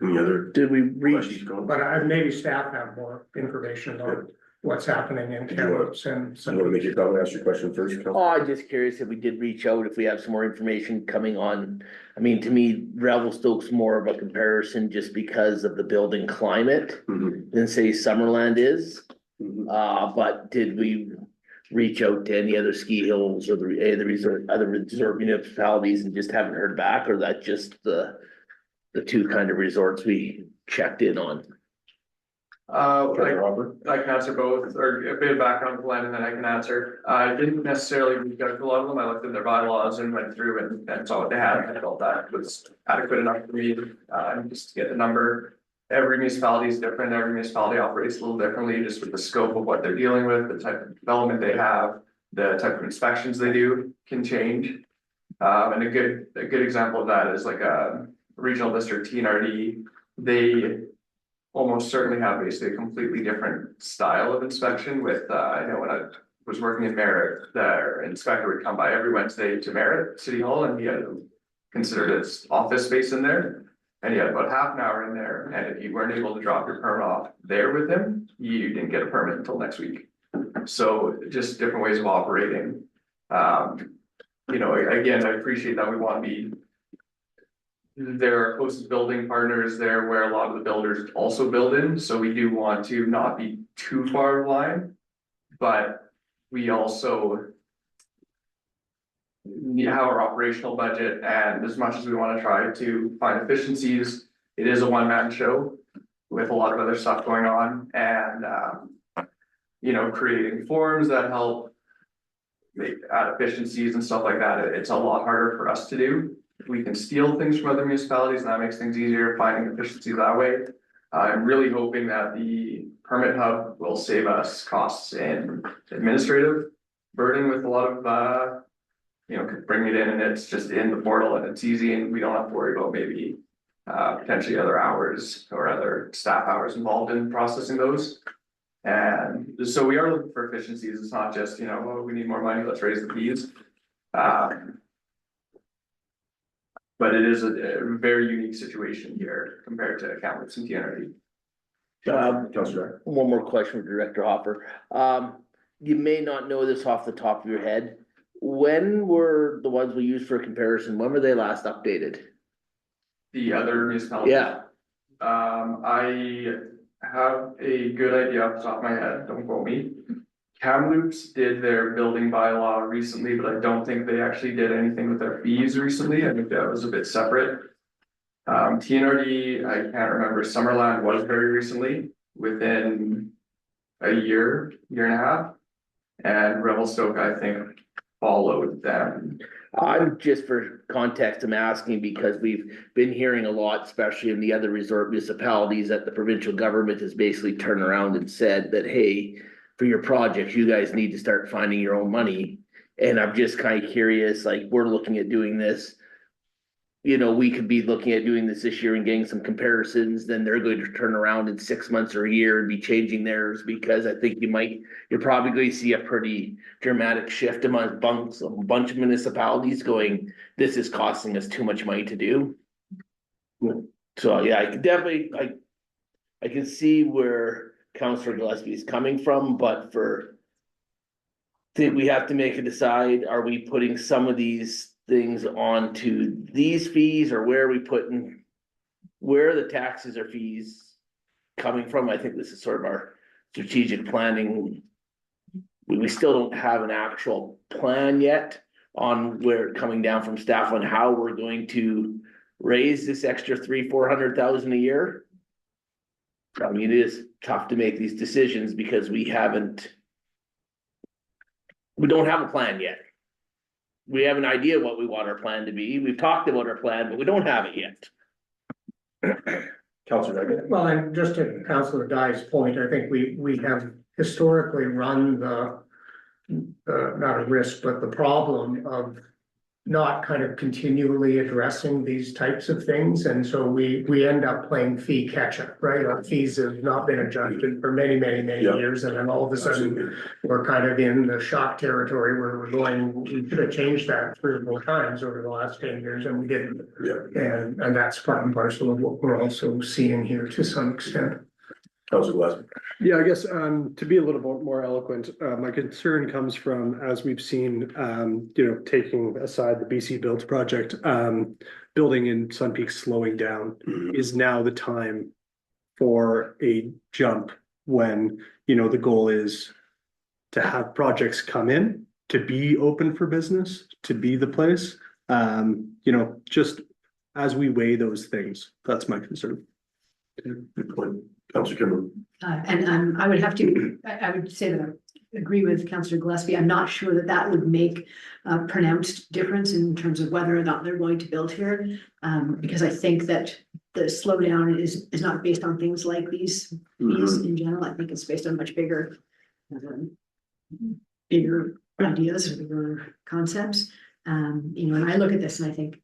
Any other Did we reach, questions? Comments? But maybe staff have more information on what's happening in Kamloops and You wanna make your comment, ask your question first? Council? oh, I'm just curious if we did reach out, if we have some more information coming on. I mean, to me, Revelstoke's more of a comparison just because of the building climate Mhm, than say Summerland is. mhm. But did we reach out to any other ski hills or other resort municipalities and just haven't heard back, or that just the two kind of resorts we checked in on? Treasurer Hopper? I can answer both, or a bit of background plan, and then I can answer. I didn't necessarily reach out to a lot of them. I looked at their bylaws and went through and saw what they had. I felt that was adequate enough for me, just to get the number. Every municipality is different. Every municipality operates a little differently, just with the scope of what they're dealing with, the type of development they have, the type of inspections they do can change. And a good example of that is like a regional district, TNRD. They almost certainly have basically a completely different style of inspection with, I know when I was working in Merritt, their inspector would come by every Wednesday to Merritt City Hall, and he had considered his office space in there. And he had about half an hour in there, and if you weren't able to drop your permit off there with him, you didn't get a permit until next week. So just different ways of operating. You know, again, I appreciate that we want to be their closest building partners there where a lot of the builders also build in, so we do want to not be too far in line. But we also have our operational budget, and as much as we want to try to find efficiencies, it is a one-man show with a lot of other stuff going on, and you know, creating forms that help add efficiencies and stuff like that. It's a lot harder for us to do. We can steal things from other municipalities, and that makes things easier, finding efficiency that way. I'm really hoping that the permit hub will save us costs in administrative burden with a lot of, you know, bring it in and it's just in the portal and it's easy, and we don't have to worry about maybe potentially other hours or other staff hours involved in processing those. And so we are looking for efficiencies. It's not just, you know, oh, we need more money, let's raise the fees. But it is a very unique situation here compared to Kamloops and TNRD. Councilor. One more question for Director Hopper. You may not know this off the top of your head. When were the ones we used for comparison, when were they last updated? The other municipalities. Yeah, I have a good idea off the top of my head, don't quote me. Kamloops did their building bylaw recently, but I don't think they actually did anything with their fees recently. I think that was a bit separate. TNRD, I can't remember. Summerland was very recently, within a year and a half. And Revelstoke, I think, followed them. I'm just for context, I'm asking because we've been hearing a lot, especially in the other resort municipalities, that the provincial government has basically turned around and said that, hey, for your projects, you guys need to start finding your own money. And I'm just kind of curious, like, we're looking at doing this. You know, we could be looking at doing this year and getting some comparisons, then they're going to turn around in 6 months or a year and be changing theirs, because I think you're probably going to see a pretty dramatic shift among a bunch of municipalities going, this is costing us too much money to do. So, yeah, I could definitely, I can see where Councillor Gillespie is coming from, but I think we have to make a decide, are we putting some of these things onto these fees, or where are the taxes or fees coming from? I think this is sort of our strategic planning. We still don't have an actual plan yet on where coming down from staff on how we're going to raise this extra 300,000-400,000 a year. I mean, it is tough to make these decisions because we don't have a plan yet. We have an idea what we want our plan to be. We've talked about our plan, but we don't have it yet. Councillor Reagan? Well, and just to Councillor Dye's point, I think we have historically run the not a risk, but the problem of not kind of continually addressing these types of things, and so we end up playing fee catch up, right? Our fees have not been adjusted for many Yeah. years, and then all of a sudden Absolutely. we're kind of in the shock territory where we're going, we should have changed that 3 or 4 times over the last 10 years, and we didn't. Yeah. And that's part and parcel of what we're also seeing here to some extent. Councillor Gillespie? Yeah, I guess, to be a little bit more eloquent, my concern comes from, as we've seen, taking aside the BC Builds project, building in Sun Peak slowing down is now the time for a jump when, the goal is to have projects come in, to be open for business, to be the place. Just as we weigh those things, that's my concern. Good point. Councillor Kimberly? I would have to, I would say that I agree with Councillor Gillespie. I'm not sure that would make a pronounced difference in terms of whether or not they're going to build here. Because I think that the slowdown is not based on things like these fees in general. I think it's based on much bigger ideas, bigger concepts. And I look at this and I think,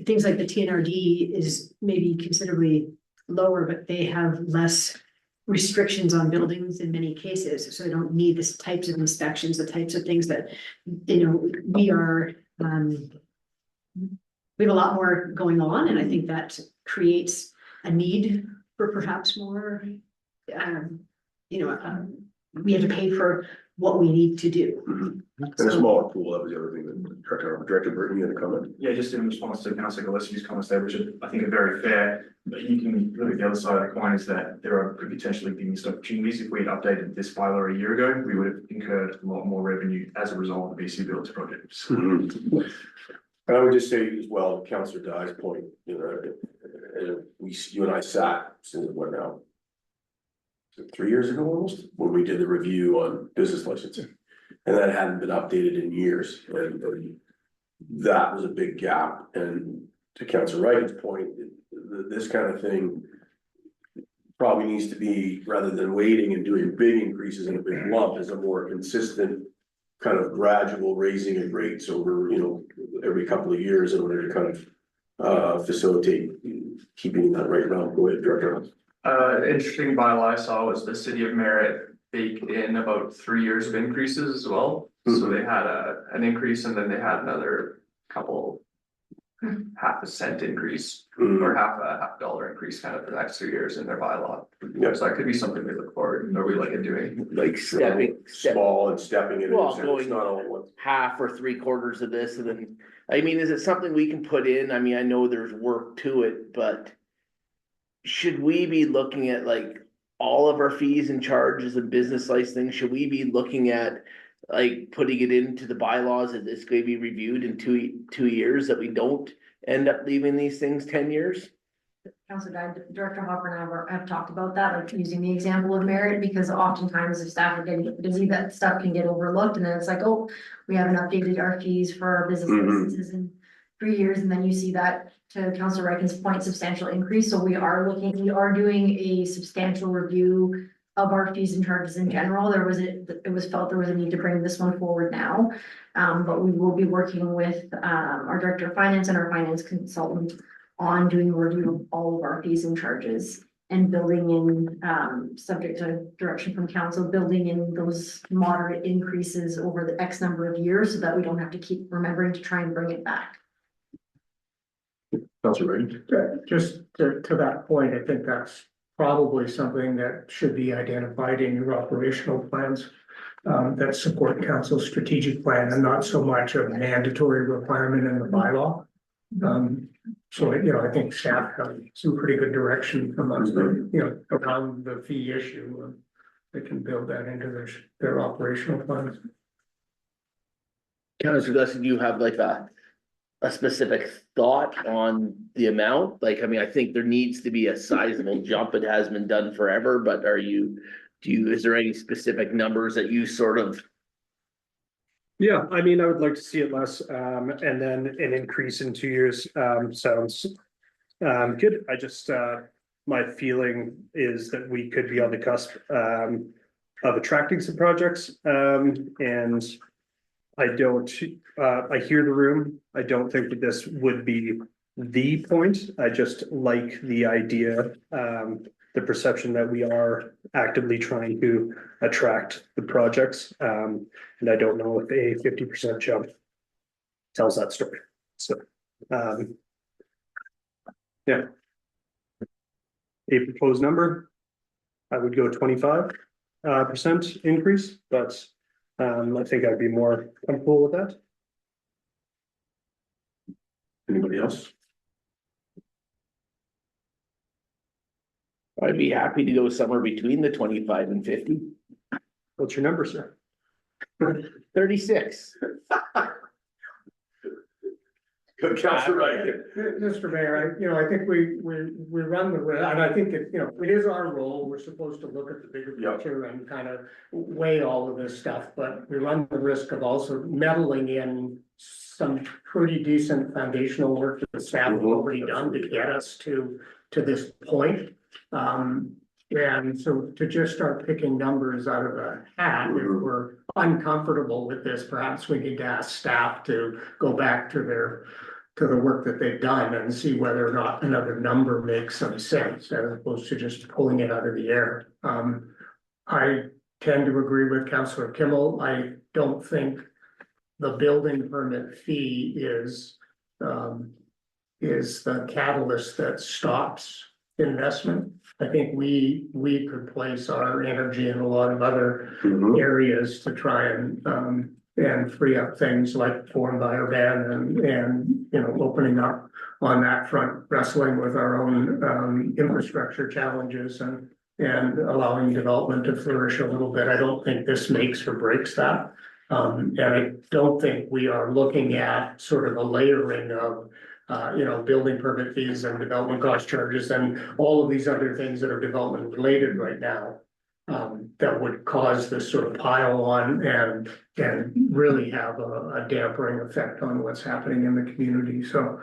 things like the TNRD is maybe considerably lower, but they have less restrictions on buildings in many cases, so they don't need this types of inspections, the types of things that, we are, we have a lot more going on, and I think that creates a need for perhaps more, we have to pay for what we need to do. And a smaller pool, that was the other thing that Director Burton, you had a comment? Yeah, just in response to Councillor Gillespie's comments there, which I think are very fair, but you can look at the other side of the coin is that there could potentially be missed opportunities. If we had updated this bylaw a year ago, we would have incurred a lot more revenue as a result of the BC Builds projects. And I would just say as well, Councillor Dye's point, you and I sat, since it went out 3 years ago almost, when we did the review on business licensing. And that hadn't been updated in years, and that was a big gap. And to Councillor Wright's point, this kind of thing probably needs to be, rather than waiting and doing big increases in a big lump, is a more consistent kind of gradual raising of rates over, every couple of years in order to kind of facilitate keeping that right now. Go ahead, Director. Interesting bylaw I saw was the city of Merritt baked in about 3 years of increases as well. So they had an increase and then they had another couple, half a cent increase or half a dollar increase kind of for the next 3 years in their bylaw. Yeah. So that could be something we look forward, or we like at doing. Like stepping Small and stepping in. Well, It's going not all at once. half or 3/4 of this, and then, is it something we can put in? I know there's work to it, but should we be looking at like all of our fees and charges and business licensing? Should we be looking at like putting it into the bylaws that it's going to be reviewed in two years, that we don't end up leaving these things 10 years? Councillor Dye, Director Hopper and I have talked about that, like using the example of Merit, because oftentimes if staff are getting busy, that stuff can get overlooked, and then it's like, oh, we haven't updated our fees for our business licenses in 3 years, and then you see that, to Councillor Reagan's point, substantial increase. So we are doing a substantial review of our fees and charges in general. It was felt there was a need to bring this one forward now. But we will be working with our Director of Finance and our finance consultant on doing a review of all of our fees and charges and building in, subject to direction from council, building in those moderate increases over the X number of years so that we don't have to keep remembering to try and bring it back. Councillor Reagan? Just to that point, I think that's probably something that should be identified in your operational plans that support council's strategic plan, and not so much a mandatory requirement in the bylaw. So, I think staff have some pretty good direction from us, around the fee issue. They can build that into their operational plans. Councillor Gillespie, do you have like a specific thought on the amount? Like, I mean, I think there needs to be a sizable jump. It has been done forever, but is there any specific numbers that you sort of? Yeah, I mean, I would like to see it less, and then an increase in 2 years, sounds. Good, I just, my feeling is that we could be on the cusp, of attracting some projects, and. I don't, I hear the room, I don't think that this would be the point, I just like the idea, the perception that we are actively trying to attract the projects, and I don't know if a 50% jump tells that story, so, yeah. A proposed number, I would go 25% increase, but I think I'd be more comfortable with that. Anybody else? I'd be happy to go somewhere between the 25 and 50. What's your number, sir? 36. Good, Councilor Wright. Mr. Mayor, I think we run and I think it is our role, we're supposed to look at the bigger Yeah. picture and kind of weigh all of this stuff, but we run the risk of also meddling in some pretty decent foundational work that the staff have already done to get us to this point. And so to just start picking numbers out of a hat, if we're uncomfortable with this, perhaps we need to ask staff to go back to the work that they've done and see whether or not another number makes some sense, as opposed to just pulling it out of the air. I tend to agree with Councillor Kimmel. I don't think the building permit fee is the catalyst that stops investment. I think we could place our energy in a lot of other areas to try and free up things like foreign buyer ban and opening up on that front, wrestling with our own infrastructure challenges and allowing development to flourish a little bit. I don't think this makes or breaks that. And I don't think we are looking at sort of a layering of building permit fees and development cost charges and all of these other things that are development related right now. That would cause this sort of pile on and really have a dampering effect on what's happening in the community. So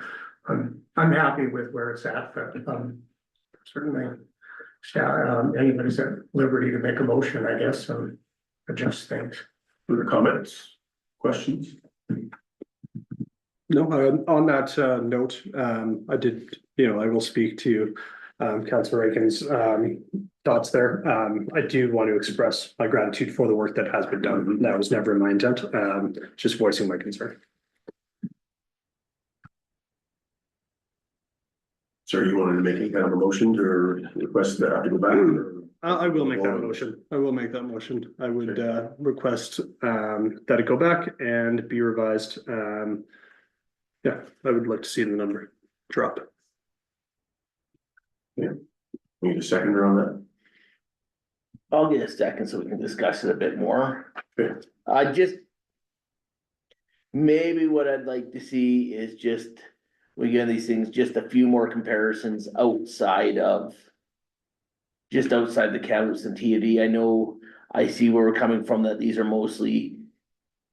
I'm happy with where it's at, but certainly anybody's at liberty to make a motion, I guess, and adjust things. Further comments, questions? No, on that note, I did, I will speak to Councillor Aiken's thoughts there. I do want to express my gratitude for the work that has been done. That was never my intent, just voicing my concern. Sir, you wanted to make any kind of a motion or request that I have to go back? I will make that motion. I will make that motion. I would request that it go back and be revised. Yeah, I would like to see the number drop. Yeah. Need a seconder on that? I'll get a second so we can discuss it a bit more. Okay. Maybe what I'd like to see is just, we get these things, just a few more comparisons outside the Kamloops and TD. I know, I see where we're coming from, that these are mostly,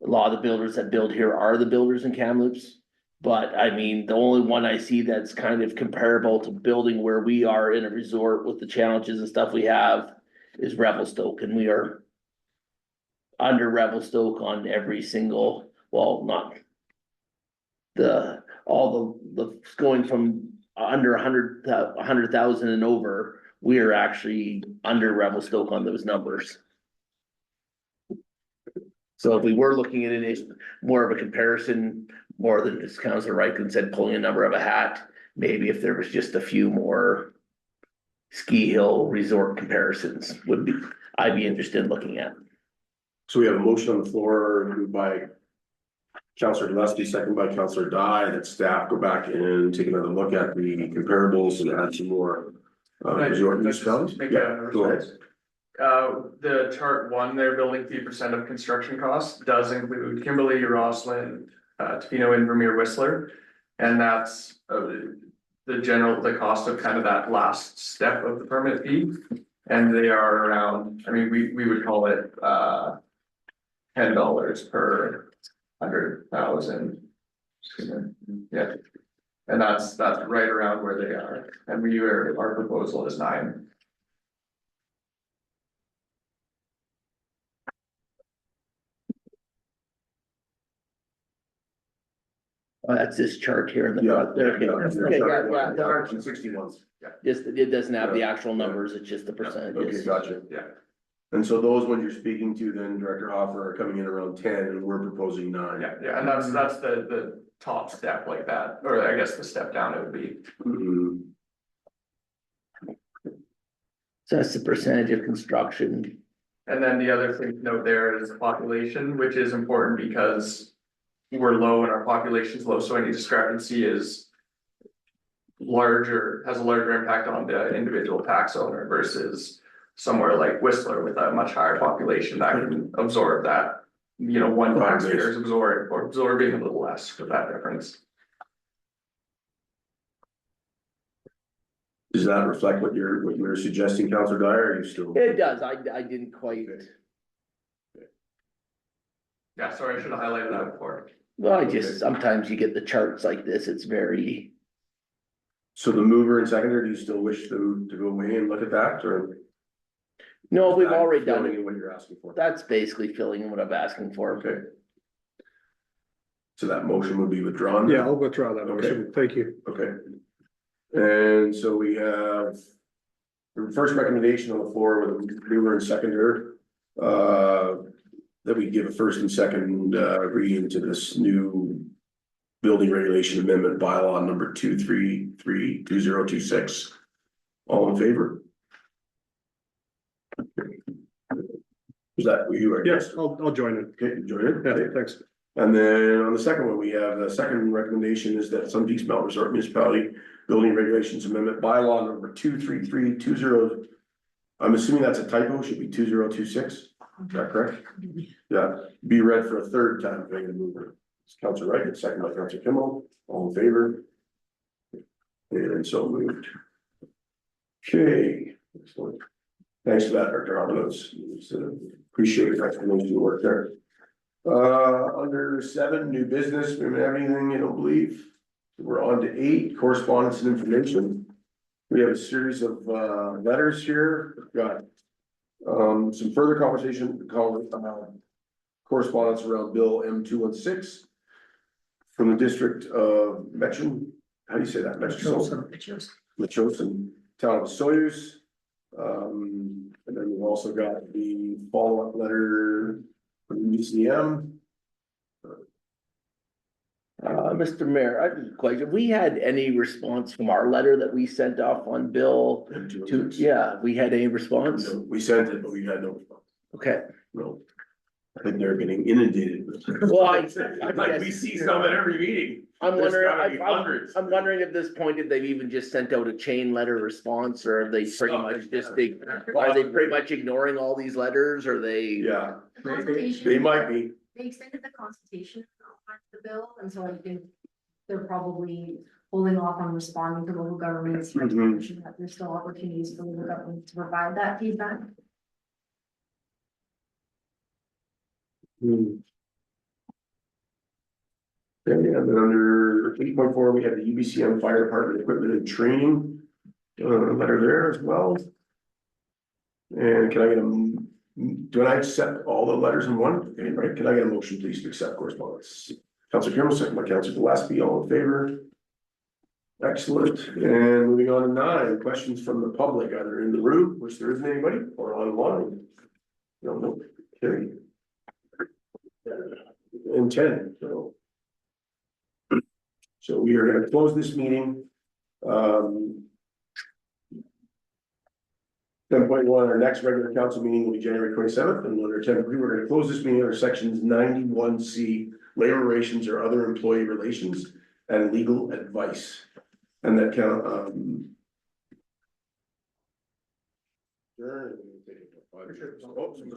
a lot of the builders that build here are the builders in Kamloops. But I mean, the only one I see that's kind of comparable to building where we are in a resort with the challenges and stuff we have is Revelstoke, and we are under Revelstoke on every single, well, not all the going from under 100,000 and over, we are actually under Revelstoke on those numbers. So if we were looking at it as more of a comparison, more than, as Councilor Reichen said, pulling a number of a hat, maybe if there was just a few more ski hill resort comparisons I'd be interested in looking at. So we have a motion on the floor moved by Councillor Gillespie, second by Councillor Dye, that staff go back and take another look at the comparables and add some more resort municipalities. Yeah, go ahead. The chart one there, building fee percent of construction costs, does include Kimberly, Roslyn, Tofino, and Vermeer Whistler. And that's, the cost of kind of that last step of the permit fee. And they are around, I mean, we would call it, $10 per 100,000. Yeah. And that's right around where they are, and our proposal is 9. That's this chart here in the Yeah. front there. Okay, okay, yeah, yeah. 161. Just, it doesn't have the actual numbers, it's just the Okay, percentages. gotcha. Yeah. And so those ones you're speaking to then, Director Hoffer, are coming in around 10 and we're proposing 9. Yeah, and that's the top step like that, or I guess the step down it would be. Mhm. So that's the percentage of construction. And then the other thing to note there is population, which is important because we're low and our population's low, so any discrepancy is larger, has a larger impact on the individual tax owner versus somewhere like Whistler with a much higher population that can absorb that. You know, one taxpayer is absorbing a little less for that difference. Does that reflect what you're suggesting, Councilor Dyer, or are you still? It does, I didn't quite, Yeah, sorry, I should have highlighted that before. well, sometimes you get the charts like this, it's very, So the mover and seconder, do you still wish them to go away and look at that, or? no, we've is that already done filling it. in what you're asking for? That's basically filling in what I'm asking for. Okay. So that motion would be withdrawn? then? Yeah, I'll withdraw that motion. Thank you. Okay. And so we have the first recommendation on the floor with a mover and seconder. That we give a first and second reading to this new building regulation amendment bylaw number 2332026. All in favor? Is that what you are? Yes, I'll join it. Okay, join it. Yeah, thanks. And then on the second one, we have the second recommendation is that Sun Peaks Mountain Resort Municipality Building Regulations Amendment Bylaw number 23320. I'm assuming that's a typo, should be 2026, is that correct? Yeah, be read for a third time, bring the mover. It's Councilor Wright, second by Councilor Kimball, all in favor? And so moved. Okay, excellent. Thanks for that, Director Roberts. Appreciate your explanation of the work there. Under 7, new business, we don't have anything, I don't believe. We're on to 8, correspondence and information. We have a series of letters here. We've got some further correspondence around Bill M216 from the district of Metchin. How do you say that? Metchosin, town of Soyuz. And then we've also got the follow-up letter from UCM. Mr. Mayor, I have a question. We had any response from our letter that we sent off on Bill to, yeah, we had any response? No, we sent it, but we had no response. Okay. No. I think they're getting inundated with. Well, Like we see some at every meeting. I'm There's wondering, gotta be hundreds. I'm wondering at this point, if they've even just sent out a chain letter response, or are they pretty much just, are they pretty much ignoring all these letters, or they? Yeah, The consultation- they might be. They extended the consultation on the bill, and so I think they're probably holding off on responding to local governments. Mhm. That there's still opportunities for local governments to provide that feedback. Okay, and then under 8.4, we have the UBCM Fire Department Equipment and Training. Letter there as well. And can I get do I accept all the letters in one? Okay, right, can I get a motion please to accept correspondence? Councilor Kimball, second by Councilor Gillespie, all in favor? Excellent, and moving on to 9, questions from the public, either in the room, which there isn't anybody, or online. No, okay. And 10, so. So we are gonna close this meeting. 10.1, our next regular council meeting will be January 27th, and under 10.3, we're gonna close this meeting under sections 91C, labor relations or other employee relations, and legal advice. And that count, oh, I'm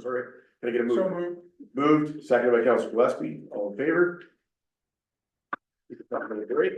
sorry, can I get a move? Moved, seconded by Councilor Gillespie, all in favor? Break.